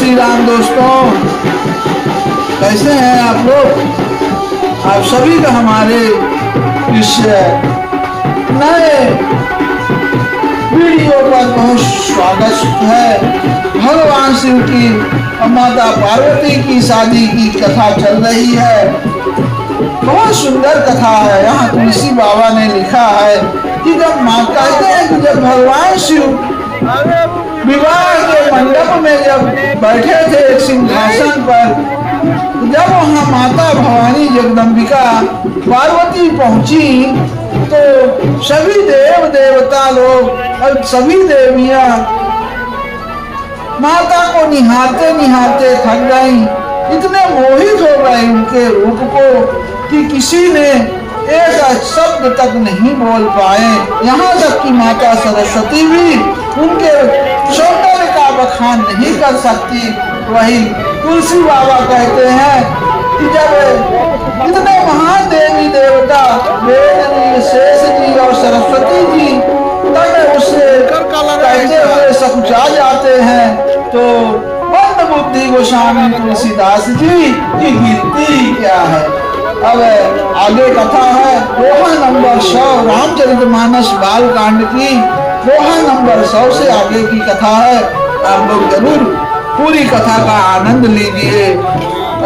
श्री राम दोस्तों, कैसे हैं आप लोग? आप सभी का हमारे इस नए वीडियो पर बहुत स्वागत है। भगवान शिव की और माता पार्वती की शादी की कथा चल रही है। बहुत सुंदर कथा है। यहाँ तुलसी बाबा ने लिखा है कि जब माँ कहते हैं कि जब भगवान शिव विवाह के मंडप में जब बैठे थे एक सिंहासन पर, जब वहाँ माता भवानी जगदम्बिका पार्वती पहुंची तो सभी देव देवता लोग और सभी देवियां माता को निहारते निहारते थक गईं। इतने मोहित हो गए उनके रूप को कि किसी ने एक शब्द तक नहीं बोल पाए। यहाँ तक कि माता सरस्वती भी उनके सौंदर्य का बखान नहीं कर सकती। वही तुलसी बाबा कहते हैं कि जब इतने महान देवी देवता वेद जी, शेष जी और सरस्वती जी तक उससे कहते हुए सकुचा जाते हैं तो बंद बुद्धि गोस्वामी तुलसीदास जी की गिनती क्या है। अब आगे कथा है दोहा नंबर 100 रामचरितमानस बाल कांड की दोहा नंबर 100 से आगे की कथा है। आप लोग जरूर पूरी कथा का आनंद लीजिए।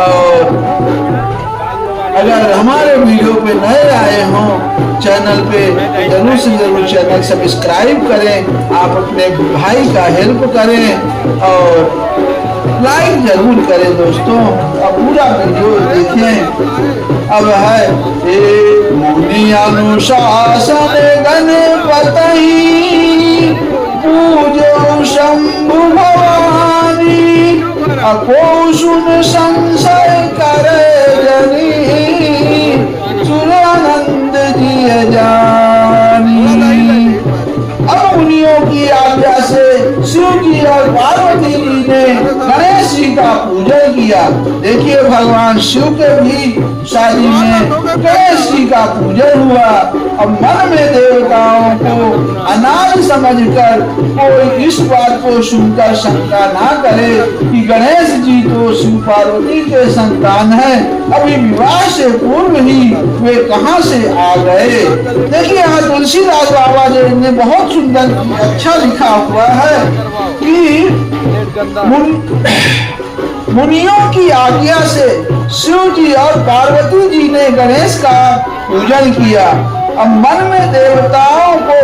और अगर हमारे वीडियो पे नए आए हों चैनल पे, जरूर से जरूर चैनल सब्सक्राइब करें। आप अपने भाई का हेल्प करें और लाइक जरूर करें दोस्तों। अब पूरा वीडियो देखें। अब है एक मुनि अनुशासन गणपति पूजो शंभु भवानी, अको सुन संशय करे जनी सुरानंद जी जानी। अब मुनियों की आज्ञा से शिव जी और पार्वती जी ने गणेश जी का पूजन किया। देखिए भगवान शिव के भी शादी में गणेश जी का पूजन हुआ। अब मन में देवताओं को अनाज समझकर कोई इस बात को सुनकर शंका ना करे कि गणेश जी तो शिव पार्वती के संतान हैं, अभी विवाह से पूर्व ही वे कहां से आ गए। देखिए यहाँ तुलसीदास बाबा जी ने बहुत सुंदर अच्छा लिखा हुआ है कि मुनियों की आज्ञा से शिव जी और पार्वती जी ने गणेश का पूजन किया। अब मन में देवताओं को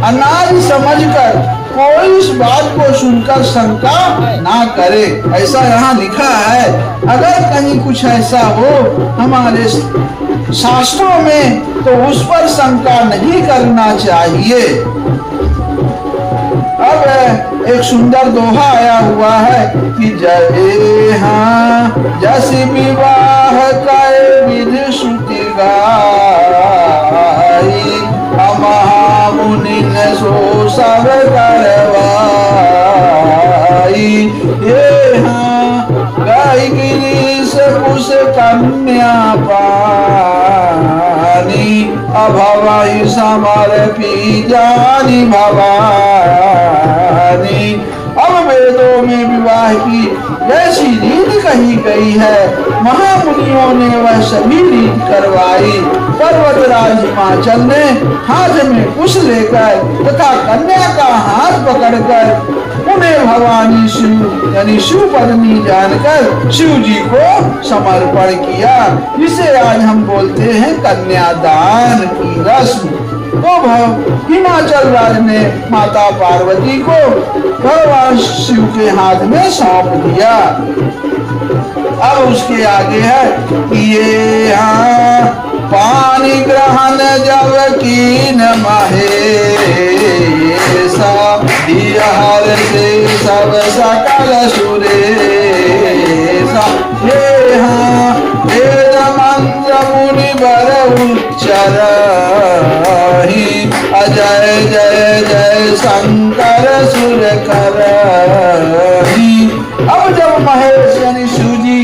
अनाज समझकर कोई इस बात को सुनकर शंका ना करे, ऐसा यहाँ लिखा है। अगर कहीं कुछ ऐसा हो हमारे शास्त्रों में तो उस पर शंका नहीं करना चाहिए। अब एक सुंदर दोहा आया हुआ है कि जय हाँ जस विवाह कै विधि श्रुति गाई, महामुनि ने सो सब करवाई। ये हाँ गाय गिरीश कुश कन्या पानी, अभवहि समर्पी जानी भवानी। अब वेदों में विवाह की जैसी रीत कही गई है महामुनियों ने वह सभी रीत करवाई। पर्वतराज हिमाचल ने हाथ में कुश लेकर तथा कन्या का हाथ पकड़कर उन्हें भवानी शिव यानी शिव पत्नी जानकर शिव जी को समर्पण किया। इसे आज हम बोलते हैं कन्यादान की रस्म। तो हिमाचल राज ने माता पार्वती को भगवान शिव के हाथ में सौंप दिया। अब उसके आगे है कि ये यहाँ पानी ग्रहण जब कीन महेशा, हर से सब सकल सुरेशा। ये हाँ वेद मंत्र मुनि बर उच्चर, अजय जय जय शंकर सुर कर। अब जब महेश यानी शिव जी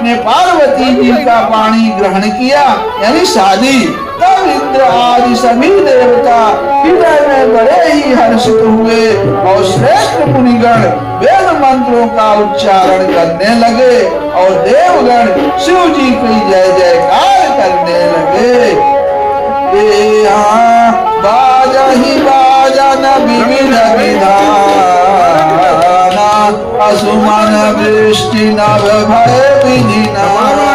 ने पार्वती जी का पाणी ग्रहण किया यानी शादी, तब इंद्र आदि सभी देवता हृदय में बड़े ही हर्षित हुए और श्रेष्ठ मुनिगण वेद मंत्रों का उच्चारण करने लगे और देवगण शिव जी की जय जयकार करने लगे। बाजा ही बाजा न विविध विधाना, असुमन वृष्टि नभ भय विधिनाना।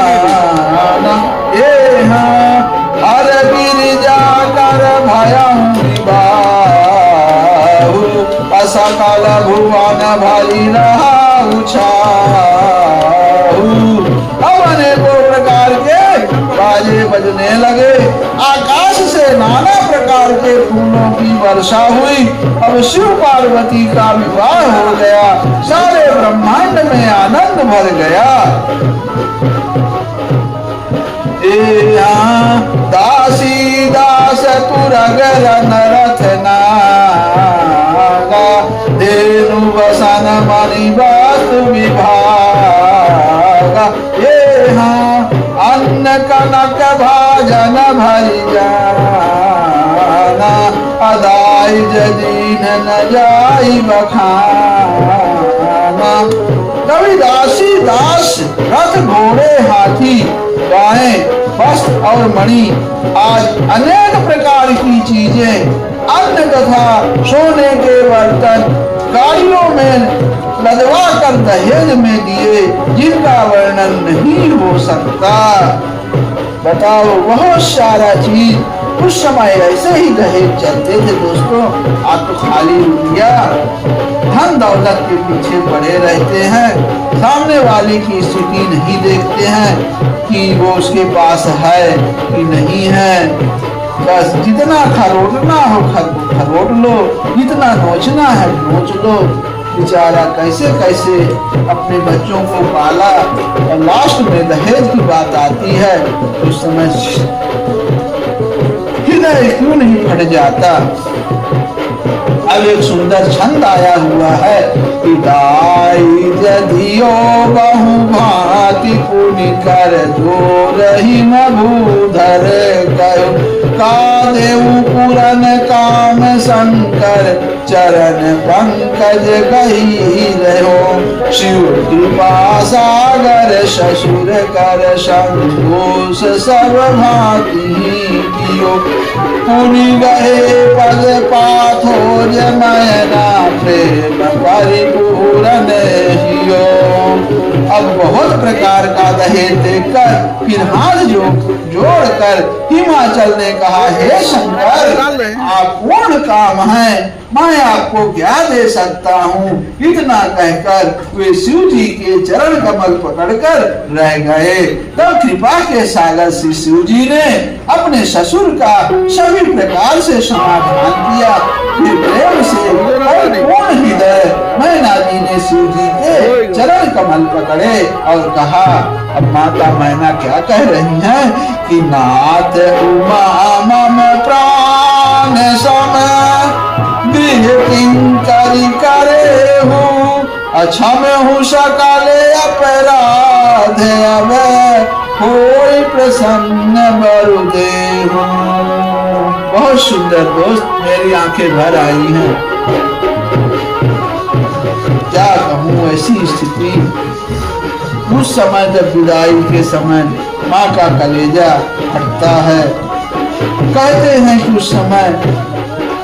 हर गिरिजा कर भयं विबाहु, असकल भुवन भरी रहा उछाहु। अब अनेकों प्रकार के बाजे बजने लगे, आकाश से नाना प्रकार के फूलों की वर्षा हुई। अब शिव पार्वती का विवाह हो गया, सारे ब्रह्मांड में आनंद भर गया। दासी दास तुरगर नरथ नागा, धेनु बसन मणि वस्तु विभागा। अन्न कनक भाजन भरि जाना, अदाई जदीन न जाई बखाना। कभी दासी दास रथ घोड़े हाथी गायें वस्त्र और मणि आज अनेक प्रकार की चीजें, अन्न तथा सोने के बर्तन गाड़ियों में लदवा कर दहेज में दिए, जिनका वर्णन नहीं हो सकता। बताओ, बहुत सारा चीज उस समय ऐसे ही दहेज चलते थे दोस्तों। आप तो खाली रुपया धन दौलत के पीछे पड़े रहते हैं, सामने वाले की स्थिति नहीं देखते हैं कि वो उसके पास है कि नहीं है। बस जितना खरोटना हो खरोट लो, जितना नोचना है नोच लो। बेचारा कैसे कैसे अपने बच्चों को पाला, और लास्ट में दहेज की बात आती है तो उस समय हृदय क्यों नहीं फट जाता। अब एक सुंदर छंद आया हुआ है कि दाई जदियो बहु भांति पुनि कर जो रही मभूधर कयो, का देव पुरन काम शंकर चरण पंकज गही रहो। शिव कृपा सागर ससुर कर संतोष सब भांति कियो, पुनि गए पद पाथोर मैना प्रेम परिपूर्ण हियो। अब बहुत प्रकार का दहेज देकर फिर हाथ जोड़कर हिमाचल ने कहा, हे शंकर, आप पूर्ण काम है, मैं आपको क्या दे सकता हूँ। इतना कहकर वे शिव जी के चरण कमल पकड़कर रह गए। तब कृपा के सागर श्री शिव जी ने अपने ससुर का सभी प्रकार से समाधान किया। फिर प्रेम से पूर्ण हृदय मैना जी ने शिव जी के चरण कमल पकड़े और कहा, अब माता मैना क्या कह रही हैं कि नाथ उमा मम प्राण सम करी करे हूँ, अक्षम हूँ सकले अपराध, अब कोई प्रसन्न बरुदेव। बहुत सुंदर दोस्त, मेरी आंखें भर आई हैं। क्या कहूँ, ऐसी स्थिति उस समय जब विदाई के समय माँ का कलेजा फटता है। कहते हैं कि उस समय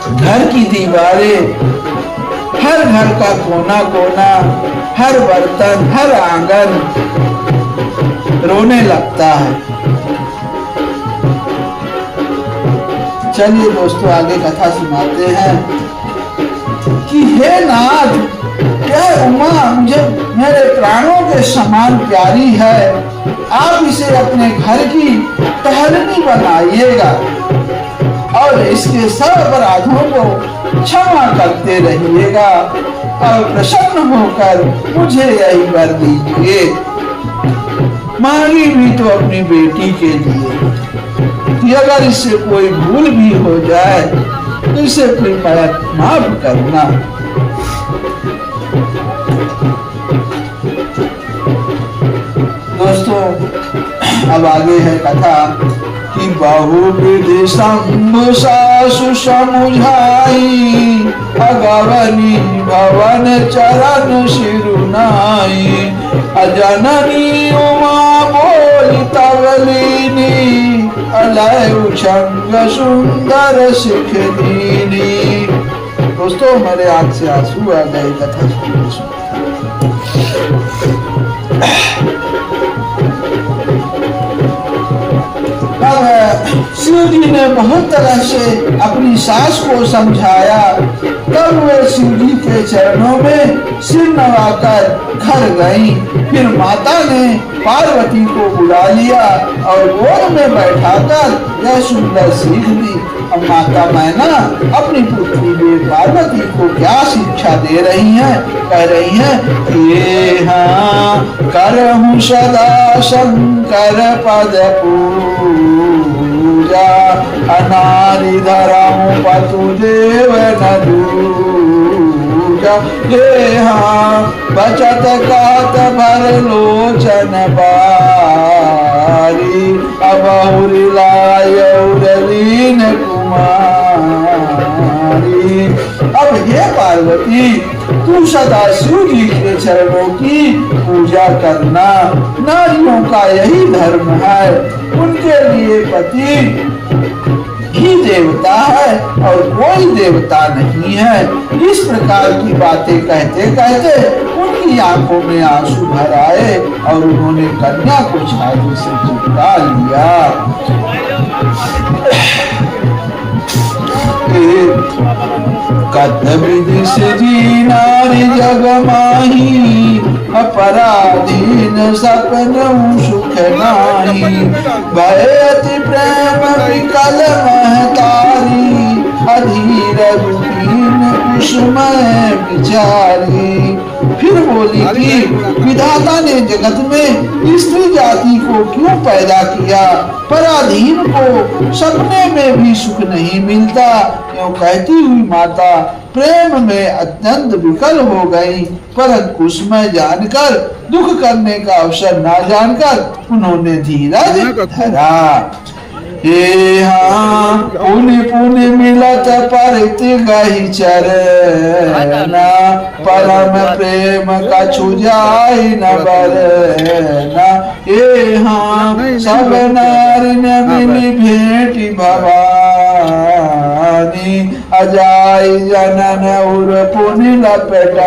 घर की दीवारें, हर घर का कोना कोना, हर बर्तन, हर आंगन रोने लगता है। चलिए दोस्तों, आगे कथा सुनाते हैं कि हे नाथ, यह उमा मुझे मेरे प्राणों के समान प्यारी है, आप इसे अपने घर की टहलनी बनाइएगा और इसके सब अपराधों को क्षमा करते रहिएगा और प्रसन्न होकर मुझे यही वर दीजिए। मांगी भी तो अपनी बेटी के लिए कि अगर इससे कोई भूल भी हो जाए तो इसे कृपया माफ करना। दोस्तों, अब आगे है कथा कि बहुविधि शंभु सासु समुझाई, अगवनी भवन चरण सिरु जननी उमा बोली तवलीनी अलय उछंग सुंदर सिख दीनी। दोस्तों हमारे आंख से आंसू आ गए कथा सुनते। अब शिव जी ने बहुत तरह से अपनी सास को समझाया, तब वे शिव जी के चरणों में सिर नवाकर घर गईं। फिर माता ने पार्वती को बुला लिया और गोद में बैठाकर यह सुंदर सीख दी। अब माता मैना अपनी पुत्री देव पार्वती को क्या शिक्षा दे रही हैं? कह रही हैं कि ये हाँ करहूँ सदा शंकर पद पूजा, अनादि धराऊँ पतु देव न दूजा। ये हाँ बचत कात भर लोचन बारी, अबहुरी लायौरलीन कुमारी। अब ये पार्वती तू सदा शिव जी के चरणों की पूजा करना। नारियों का यही धर्म है, उनके लिए पति ही देवता है और कोई देवता नहीं है। इस प्रकार की बातें कहते कहते उनकी आंखों में आंसू भर आए और उन्होंने कन्या को छाती से चिपका लिया। कत विधि से जी नारी जग माही, अपराधीन सपन सुख नाही। भय अति प्रेम विकल महतारी, अधीर रूपीन कुसुमय विचारी। फिर बोली कि विधाता ने जगत में स्त्री जाति को क्यों पैदा किया? पराधीन को सपने में भी सुख नहीं मिलता। क्यों कहती हुई माता प्रेम में अत्यंत विकल हो गई, परंतु कुसुमय जानकर दुख करने का अवसर ना जानकर उन्होंने धीरज धरा। ये हाँ पुनि पुनि मिलत परिति गही चरना, परम प्रेम कछु जाय न बरना। ये हाँ सब नारी न मिली भेंटी भवानी, अजाई जनन उर पुनि लपेटानी।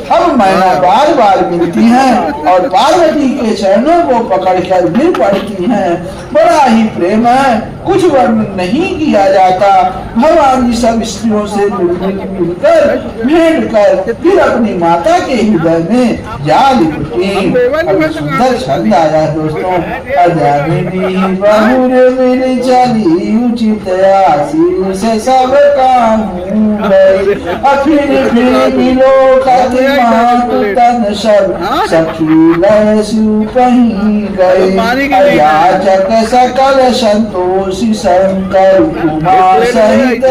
अब मैना बार बार मिलती हैं और पार्वती के चरणों को पकड़कर गिर पड़ती हैं। बड़ा ही प्रेम है, कुछ वर्णन नहीं किया जाता। भवानी सब स्त्रियों से मिलकर भेंट कर फिर अपनी माता के हृदय में जा लिपटी। सुंदर छंद आया दोस्तों। अजामिनी बहुरे मिली चली उचित आसी से सब काम गई, फिर मिलो कति तन सब सखी लसु कहीं गए। याचक सकल संतोषी शंकर कुमार सहित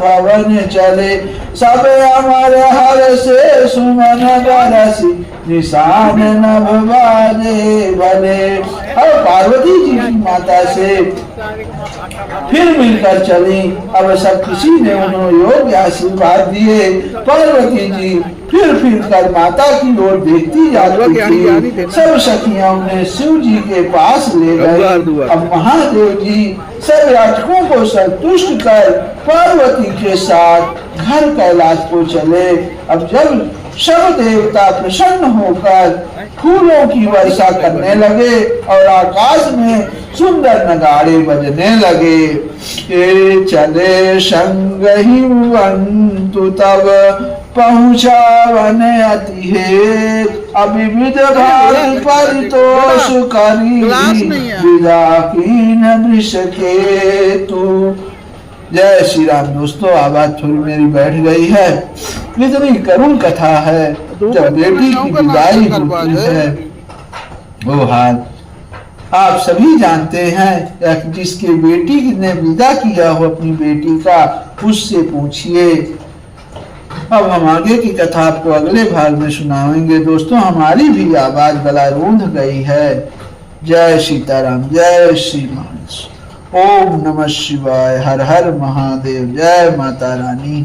भवन चले, सब अमर हर से सुमन बरसी, निशान नभ बाजे भले। और पार्वती जी की माता से फिर मिलकर चली। अब सब किसी ने उन्हें योग्य आशीर्वाद दिए। पार्वती जी फिर कर माता की ओर देखती जाती थी। सब सखियां उन्हें शिव जी के पास ले गए। अब महादेव जी सब याचकों को संतुष्ट कर पार्वती के साथ घर कैलाश को चले। अब जब सब देवता प्रसन्न होकर फूलों की वर्षा करने लगे और आकाश में सुंदर नगाड़े बजने लगे। ये चले संग ही अंतु तब पहुँचा वन अति है, अविविध भांति परितोष करी विदा कीन वृष के तू। जय श्री राम। दोस्तों आवाज थोड़ी मेरी बैठ गई है। इतनी करुण कथा है। जब बेटी की विदाई होती है वो हाल आप सभी जानते हैं। जिसके बेटी ने विदा किया हो अपनी बेटी का, उससे पूछिए। अब हम आगे की कथा आपको अगले भाग में सुनाएंगे। दोस्तों हमारी भी आवाज गला रूंध गई है। जय सीताराम, जय श्री मानस। ओम नमः शिवाय, हर हर महादेव, जय माता रानी।